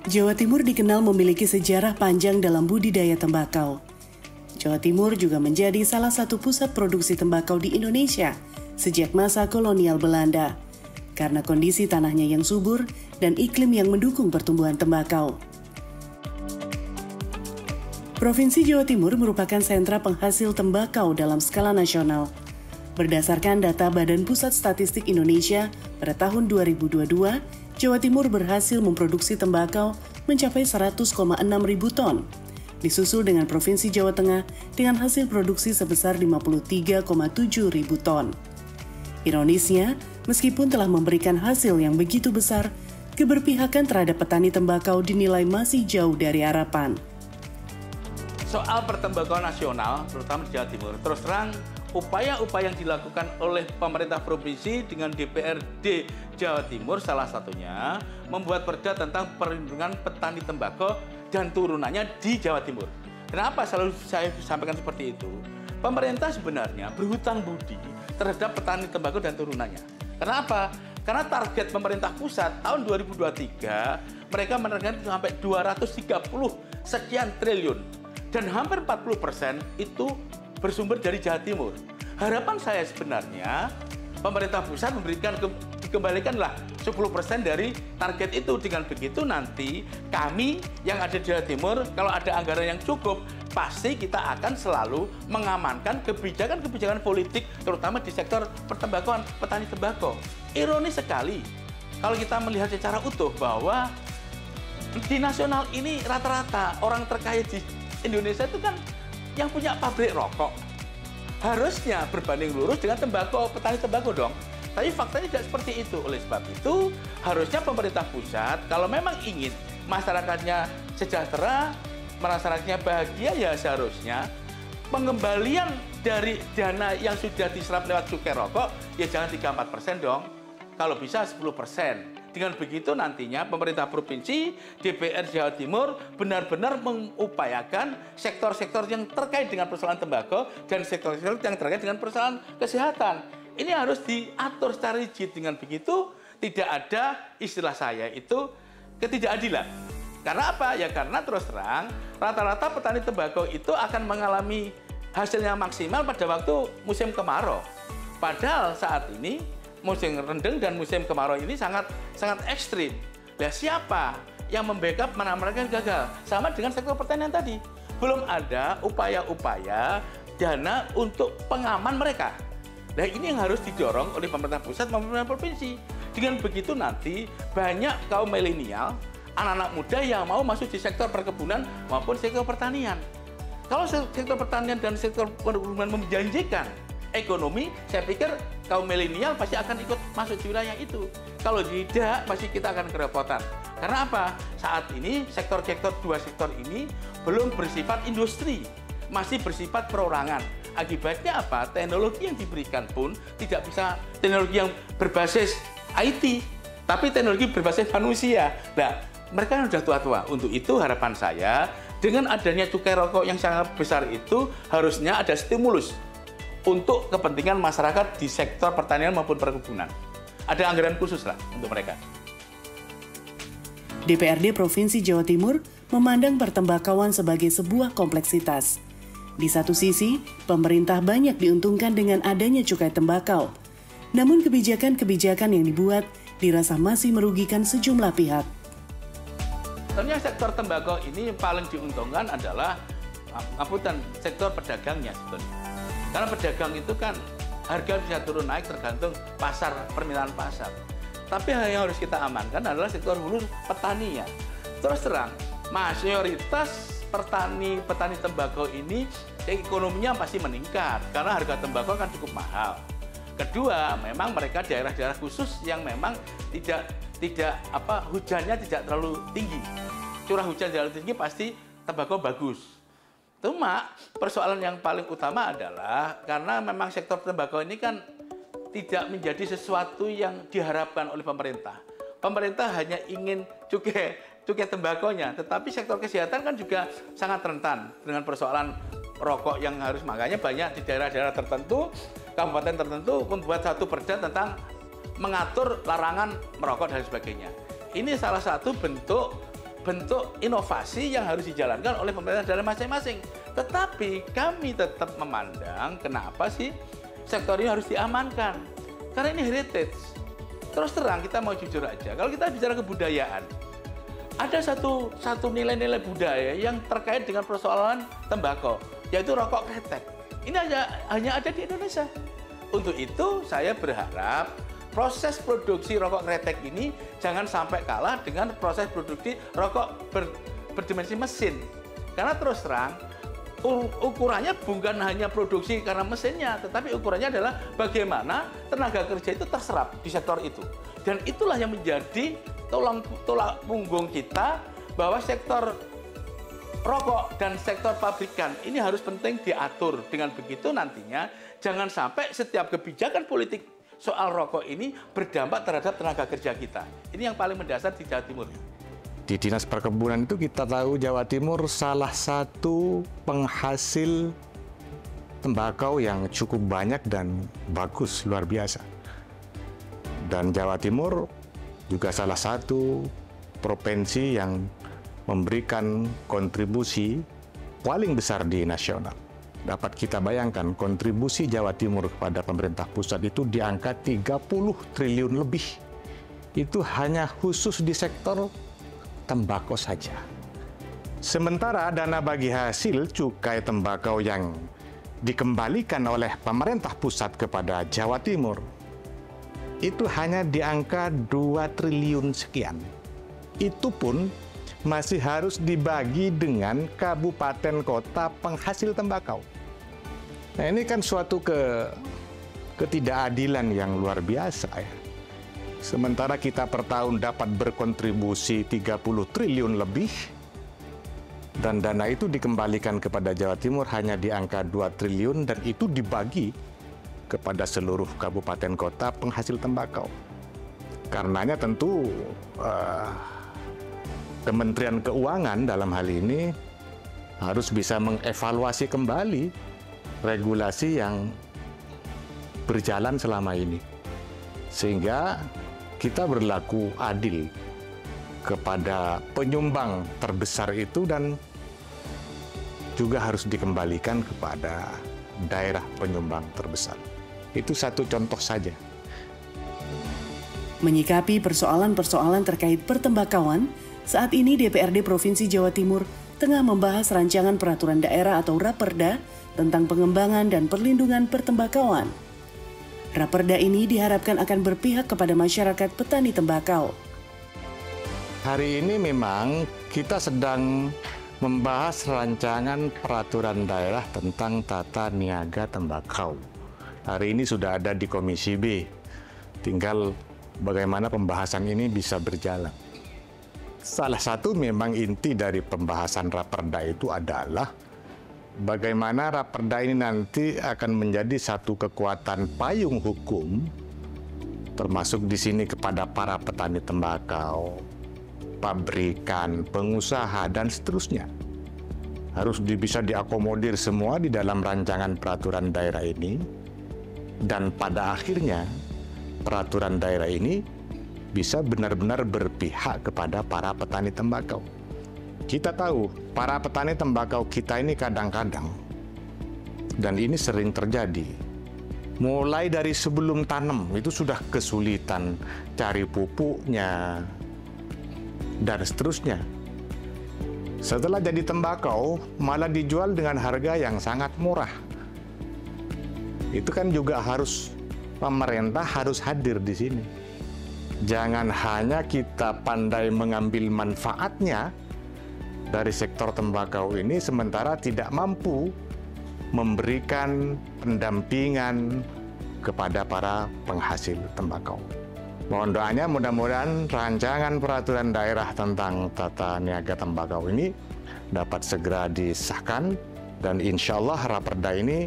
Jawa Timur dikenal memiliki sejarah panjang dalam budidaya tembakau. Jawa Timur juga menjadi salah satu pusat produksi tembakau di Indonesia sejak masa kolonial Belanda, karena kondisi tanahnya yang subur dan iklim yang mendukung pertumbuhan tembakau. Provinsi Jawa Timur merupakan sentra penghasil tembakau dalam skala nasional. Berdasarkan data Badan Pusat Statistik Indonesia, pada tahun 2022, Jawa Timur berhasil memproduksi tembakau mencapai 100,6 ribu ton, disusul dengan Provinsi Jawa Tengah dengan hasil produksi sebesar 53,7 ribu ton. Ironisnya, meskipun telah memberikan hasil yang begitu besar, keberpihakan terhadap petani tembakau dinilai masih jauh dari harapan. Soal pertembakauan nasional, terutama di Jawa Timur, terus terang upaya-upaya yang dilakukan oleh pemerintah provinsi dengan DPRD Jawa Timur salah satunya membuat perda tentang perlindungan petani tembakau dan turunannya di Jawa Timur. Kenapa selalu saya sampaikan seperti itu? Pemerintah sebenarnya berhutang budi terhadap petani tembakau dan turunannya. Kenapa? Karena target pemerintah pusat tahun 2023 mereka menargetkan sampai 230 sekian triliun dan hampir 40% itu bersumber dari Jawa Timur. Harapan saya sebenarnya pemerintah pusat dikembalikanlah 10% dari target itu. Dengan begitu nanti kami yang ada di Jawa Timur, kalau ada anggaran yang cukup, pasti kita akan selalu mengamankan kebijakan-kebijakan politik, terutama di sektor pertembakauan, petani tembakau. Ironis sekali, kalau kita melihat secara utuh bahwa di nasional ini rata-rata orang terkaya di Indonesia itu kan yang punya pabrik rokok. Harusnya berbanding lurus dengan tembakau, petani tembakau dong. Tapi faktanya tidak seperti itu. Oleh sebab itu, harusnya pemerintah pusat, kalau memang ingin masyarakatnya sejahtera, masyarakatnya bahagia, ya seharusnya pengembalian dari dana yang sudah diserap lewat cukai rokok, ya jangan 3-4% dong. Kalau bisa 10%. Dengan begitu nantinya pemerintah provinsi, DPR Jawa Timur benar-benar mengupayakan sektor-sektor yang terkait dengan persoalan tembakau dan sektor-sektor yang terkait dengan persoalan kesehatan. Ini harus diatur secara rigid. Dengan begitu tidak ada istilah saya itu ketidakadilan. Karena apa? Ya karena terus terang rata-rata petani tembakau itu akan mengalami hasilnya maksimal pada waktu musim kemarau. Padahal saat ini musim rendeng dan musim kemarau ini sangat ekstrim. Nah, siapa yang membackup mana mereka yang gagal? Sama dengan sektor pertanian tadi. Belum ada upaya-upaya dana untuk pengaman mereka. Nah, ini yang harus didorong oleh pemerintah pusat maupun pemerintah provinsi. Dengan begitu nanti banyak kaum milenial, anak-anak muda yang mau masuk di sektor perkebunan maupun sektor pertanian. Kalau sektor pertanian dan sektor perkebunan menjanjikan ekonomi, saya pikir kaum milenial pasti akan ikut masuk di wilayah itu. Kalau tidak, pasti kita akan kerepotan. Karena apa? Saat ini dua sektor ini belum bersifat industri, masih bersifat perorangan. Akibatnya apa? Teknologi yang diberikan pun tidak bisa teknologi yang berbasis IT, tapi teknologi berbasis manusia. Nah, mereka yang sudah tua-tua. Untuk itu harapan saya, dengan adanya cukai rokok yang sangat besar itu, harusnya ada stimulus untuk kepentingan masyarakat di sektor pertanian maupun perkebunan. Ada anggaran khusus lah untuk mereka. DPRD Provinsi Jawa Timur memandang pertembakauan sebagai sebuah kompleksitas. Di satu sisi, pemerintah banyak diuntungkan dengan adanya cukai tembakau. Namun kebijakan-kebijakan yang dibuat dirasa masih merugikan sejumlah pihak. Sebenarnya sektor tembakau ini yang paling diuntungkan adalah sektor pedagangnya sebetulnya. Karena pedagang itu kan harga bisa turun naik tergantung permintaan pasar. Tapi yang harus kita amankan adalah sektor hulu petani ya. Terus terang, mayoritas petani tembakau ini ekonominya pasti meningkat karena harga tembakau kan cukup mahal. Kedua, memang mereka daerah-daerah khusus yang memang hujannya tidak terlalu tinggi. Curah hujan terlalu tinggi pasti tembakau bagus. Cuma persoalan yang paling utama adalah karena memang sektor tembakau ini kan tidak menjadi sesuatu yang diharapkan oleh pemerintah. Pemerintah hanya ingin cukai tembakonya, tetapi sektor kesehatan kan juga sangat rentan dengan persoalan rokok yang harus, makanya banyak di daerah-daerah tertentu, kabupaten tertentu membuat satu perda tentang mengatur larangan merokok dan sebagainya. Ini salah satu bentuk bentuk inovasi yang harus dijalankan oleh pemerintah daerah masing-masing. Tetapi kami tetap memandang kenapa sih sektor ini harus diamankan. Karena ini heritage. Terus terang kita mau jujur aja, kalau kita bicara kebudayaan, ada satu nilai-nilai budaya yang terkait dengan persoalan tembakau, yaitu rokok kretek. Ini hanya ada di Indonesia. Untuk itu saya berharap proses produksi rokok kretek ini jangan sampai kalah dengan proses produksi rokok berdimensi mesin. Karena terus terang, ukurannya bukan hanya produksi karena mesinnya, tetapi ukurannya adalah bagaimana tenaga kerja itu terserap di sektor itu. Dan itulah yang menjadi tolak punggung kita, bahwa sektor rokok dan sektor pabrikan ini harus penting diatur. Dengan begitu nantinya jangan sampai setiap kebijakan politik soal rokok ini berdampak terhadap tenaga kerja kita. Ini yang paling mendasar di Jawa Timur. Di Dinas Perkebunan itu kita tahu Jawa Timur salah satu penghasil tembakau yang cukup banyak dan bagus, luar biasa. Dan Jawa Timur juga salah satu provinsi yang memberikan kontribusi paling besar di nasional. Dapat kita bayangkan kontribusi Jawa Timur kepada pemerintah pusat itu di angka 30 triliun lebih. Itu hanya khusus di sektor tembakau saja. Sementara dana bagi hasil cukai tembakau yang dikembalikan oleh pemerintah pusat kepada Jawa Timur itu hanya di angka 2 triliun sekian. Itu pun masih harus dibagi dengan kabupaten kota penghasil tembakau. Nah, ini kan suatu ketidakadilan yang luar biasa ya. Sementara kita per tahun dapat berkontribusi 30 triliun lebih, dan dana itu dikembalikan kepada Jawa Timur hanya di angka 2 triliun, dan itu dibagi kepada seluruh kabupaten kota penghasil tembakau. Karenanya tentu Kementerian Keuangan dalam hal ini harus bisa mengevaluasi kembali regulasi yang berjalan selama ini, sehingga kita berlaku adil kepada penyumbang terbesar itu, dan juga harus dikembalikan kepada daerah penyumbang terbesar. Itu satu contoh saja. Menyikapi persoalan-persoalan terkait pertembakauan, saat ini DPRD Provinsi Jawa Timur tengah membahas rancangan peraturan daerah atau Raperda tentang pengembangan dan perlindungan pertembakauan. Raperda ini diharapkan akan berpihak kepada masyarakat petani tembakau. Hari ini memang kita sedang membahas rancangan peraturan daerah tentang tata niaga tembakau. Hari ini sudah ada di Komisi B. Tinggal bagaimana pembahasan ini bisa berjalan. Salah satu memang inti dari pembahasan Raperda itu adalah bagaimana Raperda ini nanti akan menjadi satu kekuatan payung hukum, termasuk di sini kepada para petani tembakau, pabrikan, pengusaha, dan seterusnya. Harus bisa diakomodir semua di dalam rancangan peraturan daerah ini, dan pada akhirnya peraturan daerah ini bisa benar-benar berpihak kepada para petani tembakau. Kita tahu, para petani tembakau kita ini kadang-kadang, dan ini sering terjadi, mulai dari sebelum tanam itu sudah kesulitan cari pupuknya, dan seterusnya. Setelah jadi tembakau, malah dijual dengan harga yang sangat murah. Itu kan juga harus, pemerintah harus hadir di sini. Jangan hanya kita pandai mengambil manfaatnya dari sektor tembakau ini, sementara tidak mampu memberikan pendampingan kepada para penghasil tembakau. Mohon doanya, mudah-mudahan rancangan peraturan daerah tentang tata niaga tembakau ini dapat segera disahkan, dan insya Allah Raperda ini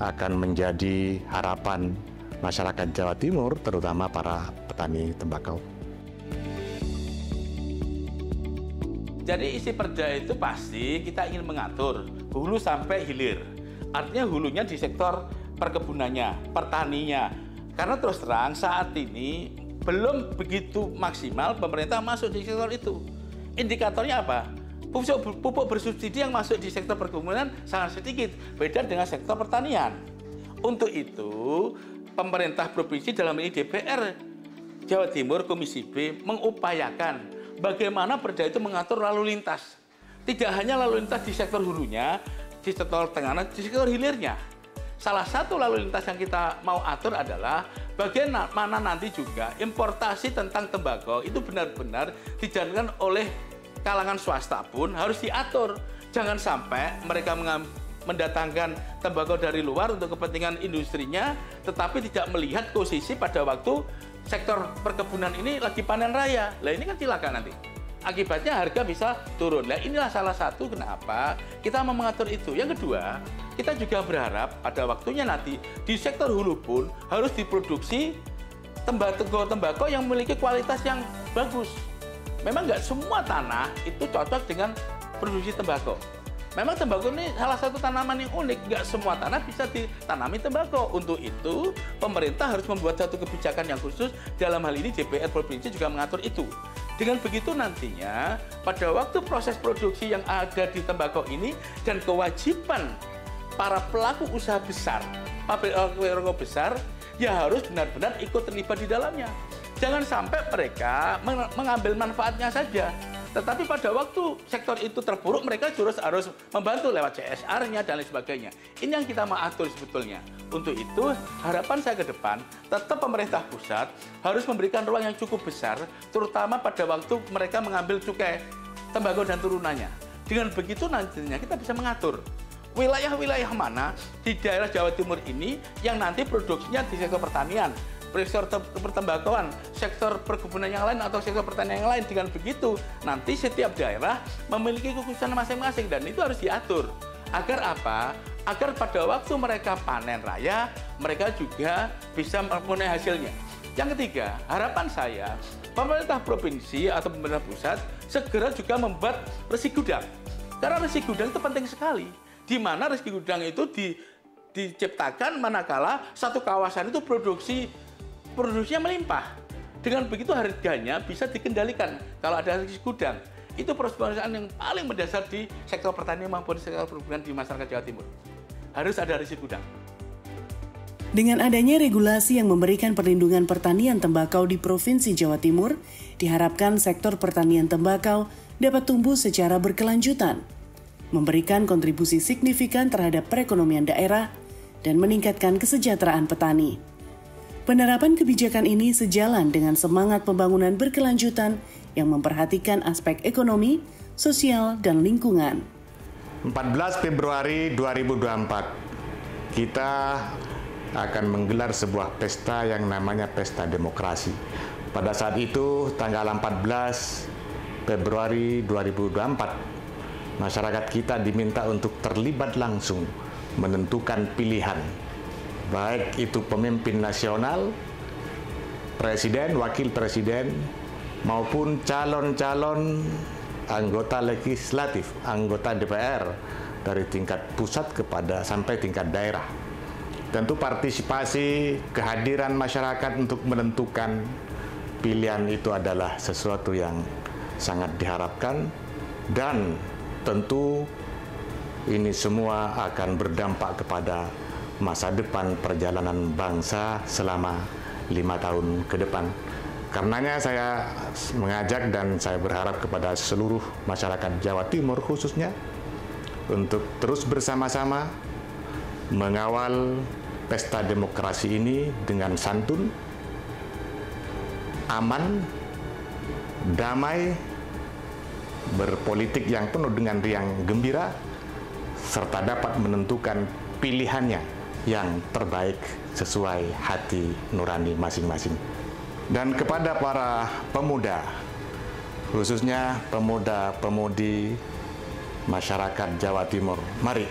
akan menjadi harapan masyarakat Jawa Timur, terutama para petani tembakau. Jadi isi perda itu pasti kita ingin mengatur hulu sampai hilir. Artinya hulunya di sektor perkebunannya, pertaninya. Karena terus terang saat ini belum begitu maksimal pemerintah masuk di sektor itu. indikatornya apa? Pupuk bersubsidi yang masuk di sektor perkebunan sangat sedikit, beda dengan sektor pertanian. Untuk itu, pemerintah provinsi dalam ini DPR Jawa Timur Komisi B mengupayakan bagaimana Perda itu mengatur lalu lintas. Tidak hanya lalu lintas di sektor hulunya, di sektor tengahnya, di sektor hilirnya. Salah satu lalu lintas yang kita mau atur adalah bagaimana nanti juga importasi tentang tembakau itu benar-benar dijalankan oleh kalangan swasta pun harus diatur. Jangan sampai mereka mendatangkan tembakau dari luar untuk kepentingan industrinya, tetapi tidak melihat posisi pada waktu sektor perkebunan ini lagi panen raya. Lah ini kan cilaka nanti. Akibatnya harga bisa turun. Nah inilah salah satu kenapa kita mau mengatur itu. Yang kedua, kita juga berharap pada waktunya nanti di sektor hulu pun harus diproduksi tembakau yang memiliki kualitas yang bagus. Memang nggak semua tanah itu cocok dengan produksi tembakau. Memang tembakau ini salah satu tanaman yang unik. Nggak semua tanah bisa ditanami tembakau. Untuk itu, pemerintah harus membuat satu kebijakan yang khusus. Dalam hal ini DPR Provinsi juga mengatur itu. Dengan begitu nantinya, pada waktu proses produksi yang ada di tembakau ini dan kewajiban para pelaku usaha besar, pabrik rokok besar, ya harus benar-benar ikut terlibat di dalamnya. Jangan sampai mereka mengambil manfaatnya saja. Tetapi pada waktu sektor itu terpuruk, mereka harus membantu lewat CSR-nya dan lain sebagainya. Ini yang kita mau atur sebetulnya. Untuk itu, harapan saya ke depan, tetap pemerintah pusat harus memberikan ruang yang cukup besar, terutama pada waktu mereka mengambil cukai tembakau dan turunannya. Dengan begitu nantinya kita bisa mengatur wilayah-wilayah mana di daerah Jawa Timur ini yang nanti produksinya di sektor pertanian, sektor pertembakauan, sektor perkebunan yang lain atau sektor pertanian yang lain. Dengan begitu, nanti setiap daerah memiliki kekhususan masing-masing dan itu harus diatur. Agar apa? Agar pada waktu mereka panen raya, mereka juga bisa mempunyai hasilnya. Yang ketiga, harapan saya, pemerintah provinsi atau pemerintah pusat segera juga membuat resi gudang. Karena resi gudang itu penting sekali. Di mana resi gudang itu diciptakan manakala satu kawasan itu produksinya melimpah. Dengan begitu harganya bisa dikendalikan kalau ada resi gudang. Itu perusahaan yang paling mendasar di sektor pertanian maupun sektor perkebunan di masyarakat Jawa Timur. Harus ada resi gudang. Dengan adanya regulasi yang memberikan perlindungan pertanian tembakau di Provinsi Jawa Timur, diharapkan sektor pertanian tembakau dapat tumbuh secara berkelanjutan, memberikan kontribusi signifikan terhadap perekonomian daerah, dan meningkatkan kesejahteraan petani. Penerapan kebijakan ini sejalan dengan semangat pembangunan berkelanjutan yang memperhatikan aspek ekonomi, sosial, dan lingkungan. 14 Februari 2024, kita akan menggelar sebuah pesta yang namanya Pesta Demokrasi. Pada saat itu, tanggal 14 Februari 2024, masyarakat kita diminta untuk terlibat langsung menentukan pilihan, baik itu pemimpin nasional, presiden, wakil presiden, maupun calon-calon anggota legislatif, anggota DPR dari tingkat pusat sampai tingkat daerah. Tentu partisipasi kehadiran masyarakat untuk menentukan pilihan itu adalah sesuatu yang sangat diharapkan dan tentu ini semua akan berdampak kepada masa depan perjalanan bangsa selama 5 tahun ke depan. Karenanya saya mengajak dan saya berharap kepada seluruh masyarakat Jawa Timur khususnya untuk terus bersama-sama mengawal pesta demokrasi ini dengan santun, aman, damai, berpolitik yang penuh dengan riang gembira, serta dapat menentukan pilihannya yang terbaik sesuai hati nurani masing-masing. Dan kepada para pemuda, khususnya pemuda-pemudi masyarakat Jawa Timur, mari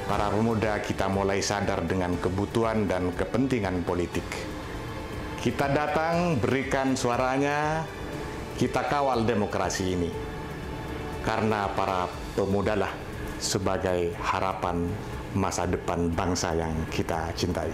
para pemuda kita mulai sadar dengan kebutuhan dan kepentingan politik. Kita datang berikan suaranya, kita kawal demokrasi ini. Karena para pemudalah sebagai harapan masa depan bangsa yang kita cintai.